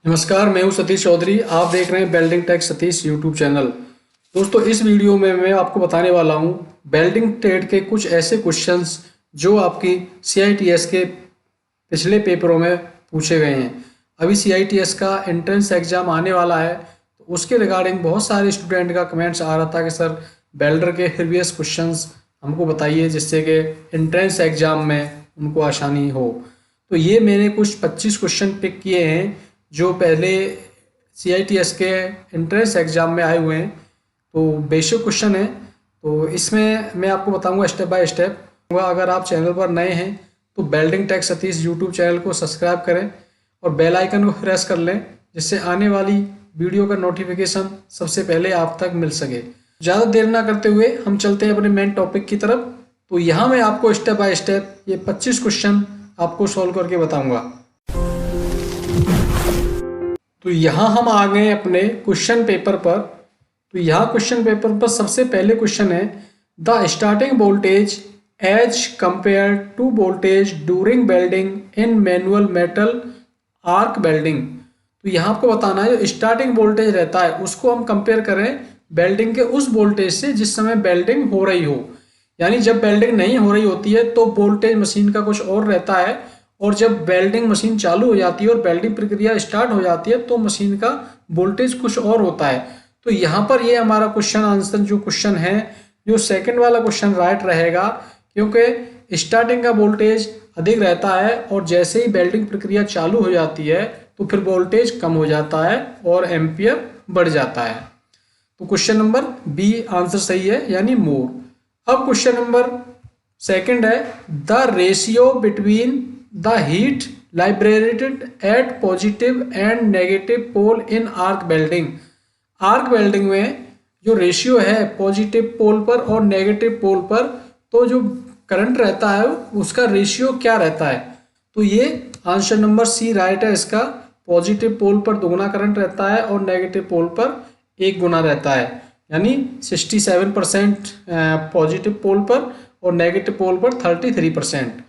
नमस्कार, मैं हूं सतीश चौधरी। आप देख रहे हैं welding tech Satish YouTube channel. दोस्तों, इस वीडियो में मैं आपको बताने वाला हूं वेल्डिंग ट्रेड के कुछ ऐसे क्वेश्चंस जो आपकी CITS के पिछले पेपरों में पूछे गए हैं। अभी CITS का एंट्रेंस एग्जाम आने वाला है, तो उसके रिगार्डिंग बहुत सारे स्टूडेंट का कमेंट्स आ रहा था कि सर वेल्डर के प्रीवियस क्वेश्चंस हमको बताइए जिससे कि एंट्रेंस एग्जाम में उनको आसानी हो। तो ये मैंने कुछ 25 क्वेश्चन पिक किए हैं जो पहले CITS के एंट्रेंस एग्जाम में आए हुए हैं। तो बेसिक क्वेश्चन है, तो इसमें मैं आपको बताऊंगा स्टेप बाय स्टेप। अगर आप चैनल पर नए हैं तो welding tech Satish YouTube channel को सब्सक्राइब करें और बेल आइकन को प्रेस कर लें जिससे आने वाली वीडियो का नोटिफिकेशन सबसे पहले आप तक मिल सके। ज़्यादा देर ना करते हुए हम चलते हैं अपने मेन टॉपिक की तरफ। तो यहाँ मैं आपको स्टेप बाय स्टेप ये 25 क्वेश्चन आपको सॉल्व करके बताऊंगा। तो यहाँ हम आ गए अपने क्वेश्चन पेपर पर। तो यहाँ क्वेश्चन पेपर पर सबसे पहले क्वेश्चन है the starting voltage as compare to voltage during welding in manual metal arc welding. तो यहाँ आपको बताना है जो स्टार्टिंग वोल्टेज रहता है उसको हम कंपेयर करें वेल्डिंग के उस वोल्टेज से जिस समय वेल्डिंग हो रही हो। यानी जब वेल्डिंग नहीं हो रही होती है तो वोल्टेज मशीन का कुछ और रहता है, और जब वेल्डिंग मशीन चालू हो जाती है और वेल्डिंग प्रक्रिया स्टार्ट हो जाती है तो मशीन का वोल्टेज कुछ और होता है। तो यहाँ पर ये हमारा क्वेश्चन आंसर जो क्वेश्चन है, जो सेकंड वाला क्वेश्चन राइट रहेगा, क्योंकि स्टार्टिंग का वोल्टेज अधिक रहता है और जैसे ही वेल्डिंग प्रक्रिया चालू हो जाती है तो फिर वोल्टेज कम हो जाता है और एम्पियर बढ़ जाता है। तो क्वेश्चन नंबर बी आंसर सही है, यानी मोर। अब क्वेश्चन नंबर सेकंड है the ratio between the heat liberated at positive and negative pole in arc welding. Arc welding में जो रेशियो है पॉजिटिव पोल पर और नेगेटिव पोल पर, तो जो करंट रहता है उसका रेशियो क्या रहता है। तो ये आंसर नंबर सी राइट है इसका। पॉजिटिव पोल पर दोगुना करंट रहता है और नेगेटिव पोल पर एक गुना रहता है, यानी 67% पॉजिटिव पोल पर और नेगेटिव पोल पर 33%।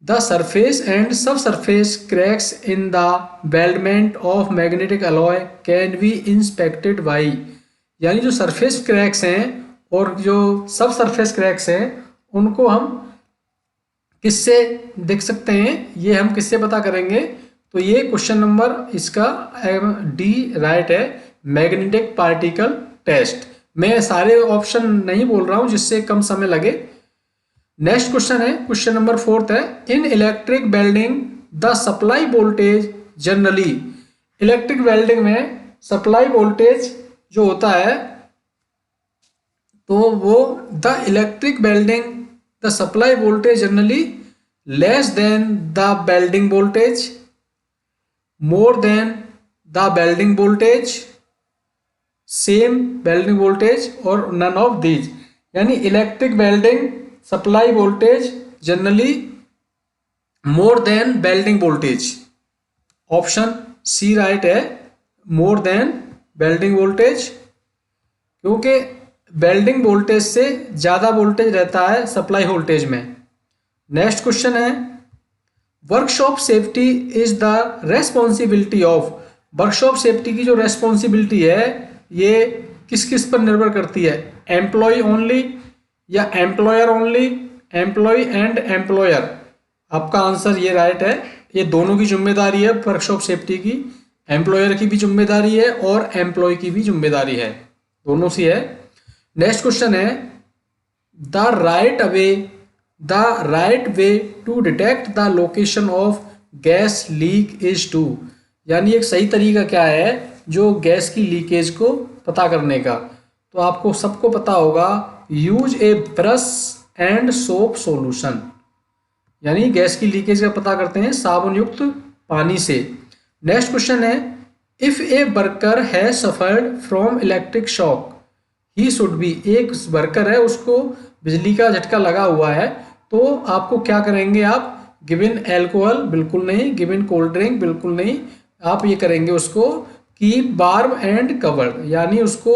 The surface and subsurface cracks in the weldment of magnetic alloy can be inspected by। यानी जो सरफेस क्रैक्स हैं और जो सब सरफेस क्रैक्स हैं उनको हम किससे देख सकते हैं, ये हम किससे पता करेंगे। तो ये क्वेश्चन नंबर इसका डी राइट है, मैग्नेटिक पार्टिकल टेस्ट। मैं सारे ऑप्शन नहीं बोल रहा हूँ जिससे कम समय लगे। नेक्स्ट क्वेश्चन है क्वेश्चन नंबर फोर्थ है in electric welding the supply voltage generally. Electric welding में सप्लाई वोल्टेज जो होता है तो वो the electric welding the supply voltage generally less than the welding voltage, more than the welding voltage, same welding voltage और none of these. यानी electric welding supply voltage generally more than welding voltage. Option C right है, more than welding voltage, क्योंकि welding voltage से ज़्यादा voltage रहता है supply voltage में। Next question है workshop safety is the responsibility of. Workshop safety की जो रेस्पॉन्सिबिलिटी है ये किस किस पर निर्भर करती है, एम्प्लॉय ओनली या employer only, employee and employer. आपका आंसर ये राइट है, ये दोनों की जिम्मेदारी है वर्कशॉप सेफ्टी की। एम्प्लॉयर की भी जिम्मेदारी है और एम्प्लॉय की भी जिम्मेदारी है, दोनों सी है। नेक्स्ट क्वेश्चन है the right way to detect the location of gas leak is to. यानी एक सही तरीका क्या है जो गैस की लीकेज को पता करने का। तो आपको सबको पता होगा, use A brush and soap solution. यानी गैस की लीकेज का पता करते हैं साबुन युक्त पानी से। नेक्स्ट क्वेश्चन है if a worker has suffered from electric shock he should be. एक वर्कर है उसको बिजली का झटका लगा हुआ है, तो आपको क्या करेंगे आप, गिवन एल्कोहल बिल्कुल नहीं, गिवन कोल्ड ड्रिंक बिल्कुल नहीं, आप ये करेंगे उसको कीप वार्म एंड कवर्ड। यानी उसको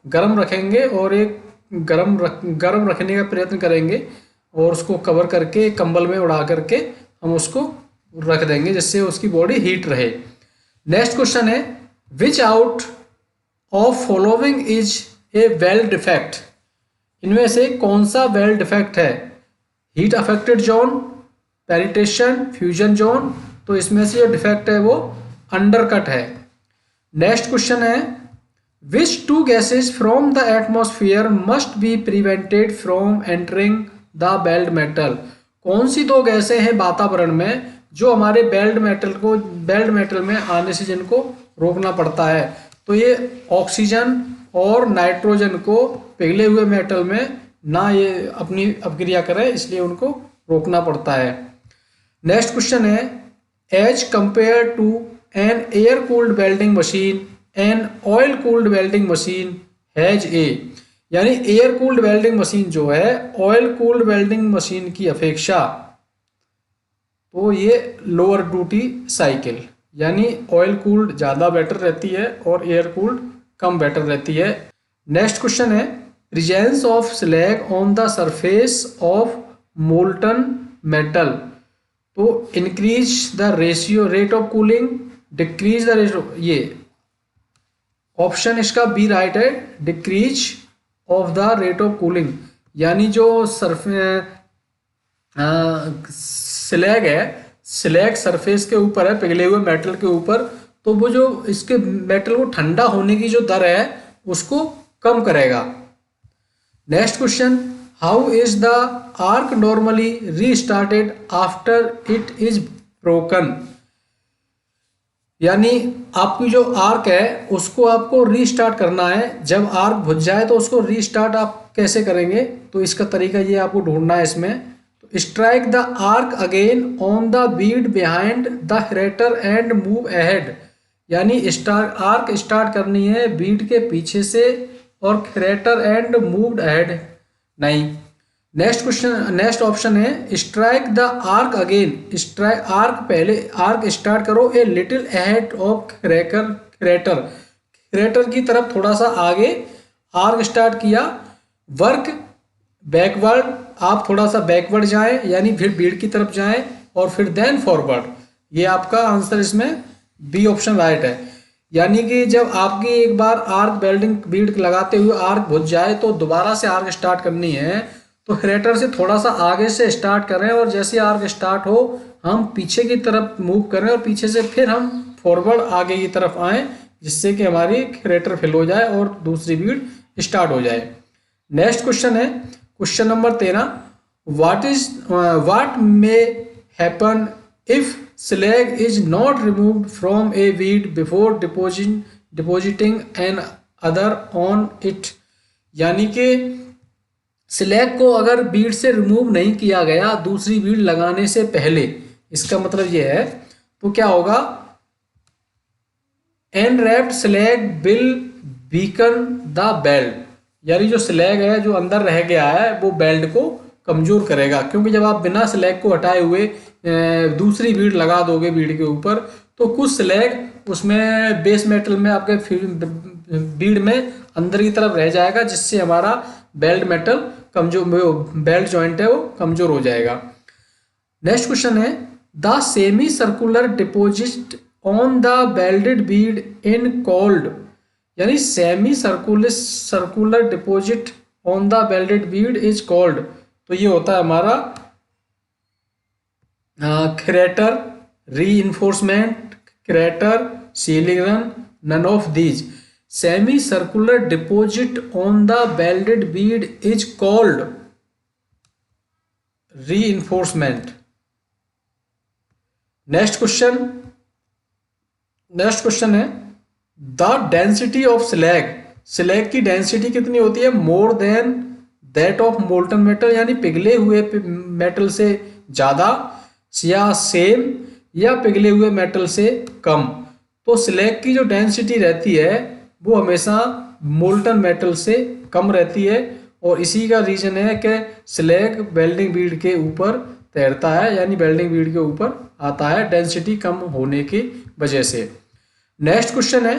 गर्म रखेंगे और एक गर्म रखने का प्रयत्न करेंगे और उसको कवर करके कंबल में उड़ा करके हम उसको रख देंगे जिससे उसकी बॉडी हीट रहे। नेक्स्ट क्वेश्चन है विच out of following is a weld defect, इनमें से कौन सा वेल्ड डिफेक्ट है? Heat affected zone, penetration, fusion zone, तो इसमें से जो डिफेक्ट है वो अंडरकट है। नेक्स्ट क्वेश्चन है which two gases from the atmosphere must be prevented from entering the belt metal, कौन सी दो गैसें हैं वातावरण में जो हमारे बेल्ट मेटल में आने से जिनको रोकना पड़ता है? तो ये ऑक्सीजन और नाइट्रोजन को पिघले हुए मेटल में ना ये अपनी अपक्रिया करें, इसलिए उनको रोकना पड़ता है। नेक्स्ट क्वेश्चन है as compare to an air cooled welding machine an oil cooled welding machine has a, यानी एयर कूल्ड वेल्डिंग मशीन जो है ऑयल कूल्ड वेल्डिंग मशीन की अपेक्षा तो ये लोअर ड्यूटी साइकिल, यानी ऑयल कूल्ड ज़्यादा बेटर रहती है और एयर कूल्ड कम बेटर रहती है। नेक्स्ट क्वेश्चन है presence of slag on the surface of molten metal, तो increase the ratio rate of cooling, decrease the rate, ये ऑप्शन इसका बी राइट है, decrease of the rate of cooling, यानी जो स्लैग है, स्लैग सरफेस के ऊपर है पिघले हुए मेटल के ऊपर, तो वो जो इसके मेटल को ठंडा होने की जो दर है उसको कम करेगा। Next question how is the arc normally restarted after it is broken, यानी आपकी जो आर्क है उसको आपको रीस्टार्ट करना है, जब आर्क बुझ जाए तो उसको रीस्टार्ट आप कैसे करेंगे? तो इसका तरीका ये आपको ढूंढना है इसमें। तो strike the arc again on the Beed behind the crater and move ahead, यानी आर्क स्टार्ट करनी है बीड के पीछे से और क्रेटर एंड मूव्ड अहेड नहीं। नेक्स्ट क्वेश्चन, नेक्स्ट ऑप्शन है strike the arc again, strike arc पहले आर्क स्टार्ट करो a little ahead of crater की तरफ थोड़ा सा आगे आर्क स्टार्ट किया, वर्क बैकवर्ड, आप थोड़ा सा बैकवर्ड जाएं यानी फिर बीड की तरफ जाएं और फिर देन फॉरवर्ड, ये आपका आंसर इसमें बी ऑप्शन राइट है। यानी कि जब आपकी एक बार आर्क वेल्डिंग बीड लगाते हुए आर्क बुझ जाए तो दोबारा से आर्क स्टार्ट करनी है, तो क्रेटर से थोड़ा सा आगे से स्टार्ट करें और जैसे आर्क स्टार्ट हो हम पीछे की तरफ मूव करें और पीछे से फिर हम फॉरवर्ड आगे की तरफ आएं, जिससे कि हमारी क्रेटर फिल हो जाए और दूसरी बीड स्टार्ट हो जाए। नेक्स्ट क्वेश्चन है question number 13 what may happen if slag is not removed from a bead before depositing another on it, यानी कि स्लैग को अगर बीड से रिमूव नहीं किया गया दूसरी बीड लगाने से पहले, इसका मतलब ये है तो क्या होगा unwrapped slag will weaken the belt, यानी जो स्लैग है जो अंदर रह गया है वो बेल्ट को कमजोर करेगा, क्योंकि जब आप बिना स्लैग को हटाए हुए दूसरी बीड लगा दोगे बीड के ऊपर तो कुछ स्लैग उसमें बेस मेटल में आपके बीड में अंदर की तरफ रह जाएगा, जिससे हमारा बेल्ट मेटल कमजोर, बेल्ट जॉइंट है वो कमजोर हो जाएगा। नेक्स्ट क्वेश्चन है the semi circular deposit on the belted bead in called, यानी semi circular deposit on the belted bead is called, तो ये होता है हमारा crater, reinforcement, crater, sealing run, none of these. Semi circular deposit on the belted bead is called reinforcement. Next question है the density of slag की density कितनी होती है? More then that of molten metal, यानी पिघले हुए metal से ज़्यादा या सेम या पिघले हुए मेटल से कम। तो स्लैग की जो डेंसिटी रहती है वो हमेशा मोल्टन मेटल से कम रहती है और इसी का रीजन है कि स्लैग वेल्डिंग बीड के ऊपर तैरता है, यानी वेल्डिंग बीड के ऊपर आता है डेंसिटी कम होने की वजह से। नेक्स्ट क्वेश्चन है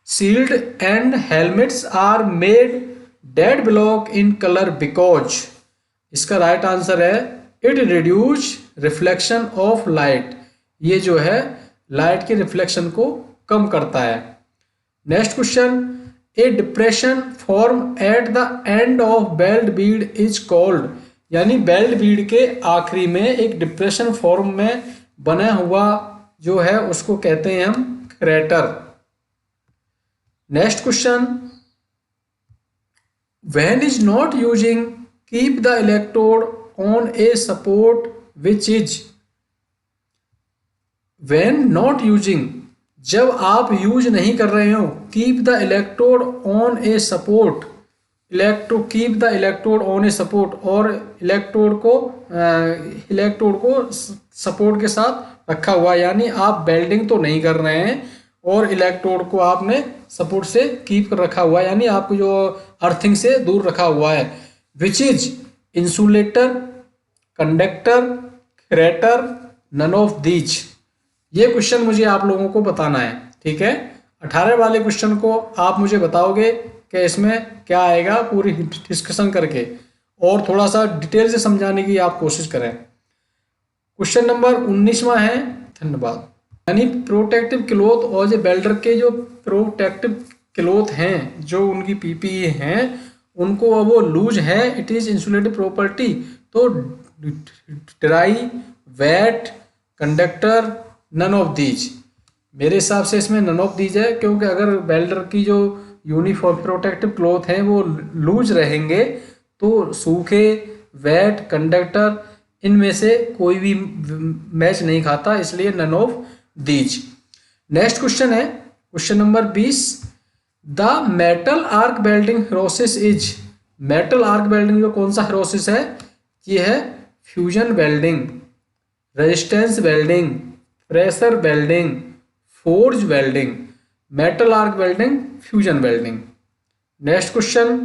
shield and helmets are made dead black in colour because, इसका राइट आंसर है it reduce reflection of light, ये जो है लाइट के रिफ्लेक्शन को कम करता है। Next question, A depression form at the end of belt Beed is called, यानी बेल्ट बीड के आखिरी में एक डिप्रेशन फॉर्म में बना हुआ जो है उसको कहते हैं हम crater. Next question, when is not using keep the electrode on a support which is, when not using, जब आप यूज नहीं कर रहे हो, keep the electrode on a support, keep the electrode on a support, और electrode को support के साथ रखा हुआ, यानी आप बेल्डिंग तो नहीं कर रहे हैं और इलेक्ट्रोड को आपने सपोर्ट से कीप कर रखा हुआ है, यानी आपको जो अर्थिंग से दूर रखा हुआ है। Which is insulator, conductor, crater, none of these. ये क्वेश्चन मुझे आप लोगों को बताना है, ठीक है। 18 वाले क्वेश्चन को आप मुझे बताओगे कि इसमें क्या आएगा, पूरी डिस्कशन करके और थोड़ा सा डिटेल से समझाने की आप कोशिश करें। क्वेश्चन नंबर 19वां है, धन्यवाद। यानी प्रोटेक्टिव क्लोथ और जो बेल्डर के जो प्रोटेक्टिव क्लोथ हैं, जो उनकी पीपीई हैं, उनको अब वो लूज है, इट इज इंसुलेटिव प्रॉपर्टी, तो dry, wet, conductor, none of these. मेरे हिसाब से इसमें नन ऑफ दीज है, क्योंकि अगर वेल्डर की जो यूनिफॉर्म प्रोटेक्टिव क्लोथ हैं वो लूज रहेंगे तो सूखे, वेट, कंडक्टर, इनमें से कोई भी मैच नहीं खाता, इसलिए none of these. Next question है question number 20, the metal arc welding process is, metal arc welding जो कौन सा प्रोसेस है, ये है fusion welding, resistance welding, pressure welding, forge welding, metal arc welding, fusion welding. Next question,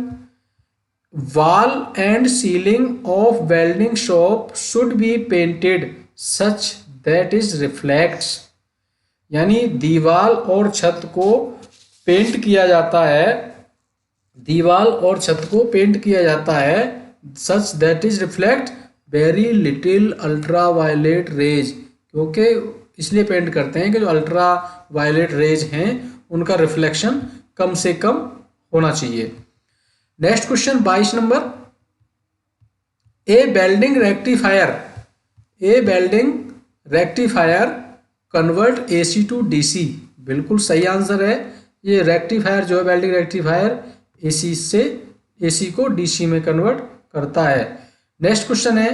wall and ceiling of welding shop should be painted such that is reflects, यानी दीवार और छत को पेंट किया जाता है, दीवार और छत को पेंट किया जाता है such that is reflect very little ultraviolet rays, क्योंकि इसलिए पेंट करते हैं कि जो अल्ट्रा वायलेट रेज हैं उनका रिफ्लेक्शन कम से कम होना चाहिए। Next question 22 number, a welding rectifier, a welding rectifier convert AC to DC, बिल्कुल सही आंसर है। ये रेक्टिफायर जो है वेल्डिंग रेक्टिफायर एसी से एसी को डीसी में कन्वर्ट करता है। नेक्स्ट क्वेश्चन है,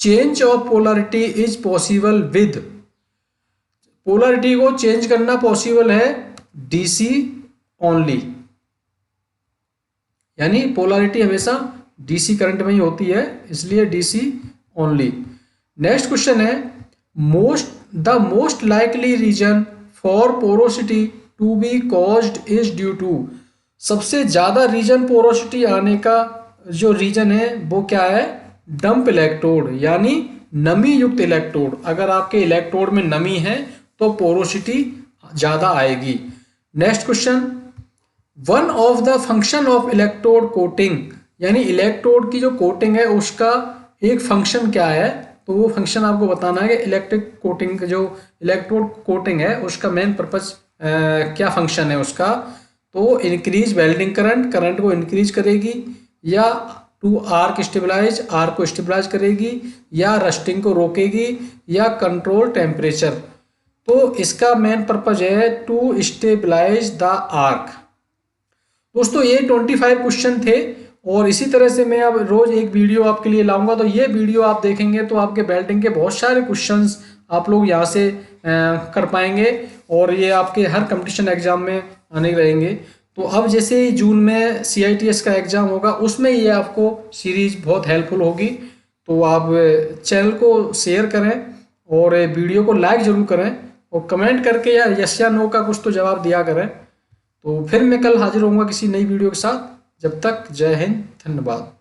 change of polarity is possible with, polarity को चेंज करना पॉसिबल है डीसी ओनली, यानी पोलरिटी हमेशा डीसी करंट में ही होती है, इसलिए डीसी ओनली। नेक्स्ट क्वेश्चन है, the most likely reason for porosity to be caused is due to, सबसे ज्यादा रीजन पोरोसिटी आने का जो रीजन है वो क्या है, डंप इलेक्ट्रोड, यानी नमी युक्त इलेक्ट्रोड। अगर आपके इलेक्ट्रोड में नमी है तो पोरोसिटी ज्यादा आएगी। Next question, one of the function of electrode coating, यानी इलेक्ट्रोड की जो कोटिंग है उसका एक फंक्शन क्या है, तो वो फंक्शन आपको बताना है कि इलेक्ट्रिक कोटिंग जो इलेक्ट्रोड कोटिंग है उसका मेन पर्पज क्या फंक्शन है उसका, तो इंक्रीज वेल्डिंग करंट, करंट को इंक्रीज करेगी, या टू आर्क स्टेबलाइज, आर्क को स्टेबलाइज करेगी, या रस्टिंग को रोकेगी, या कंट्रोल टेम्परेचर। तो इसका मेन पर्पज है टू स्टेबलाइज द आर्क। दोस्तों ये 25 क्वेश्चन थे और इसी तरह से मैं अब रोज एक वीडियो आपके लिए लाऊंगा, तो ये वीडियो आप देखेंगे तो आपके वेल्डिंग के बहुत सारे क्वेश्चंस आप लोग यहाँ से कर पाएंगे और ये आपके हर कंपटीशन एग्जाम में आने रहेंगे। तो अब जैसे ही जून में CITS का एग्जाम होगा उसमें ये आपको सीरीज बहुत हेल्पफुल होगी, तो आप चैनल को शेयर करें और वीडियो को लाइक जरूर करें और कमेंट करके या यस या नो का कुछ तो जवाब दिया करें। तो फिर मैं कल हाजिर होऊंगा किसी नई वीडियो के साथ, जब तक जय हिंद, धन्यवाद।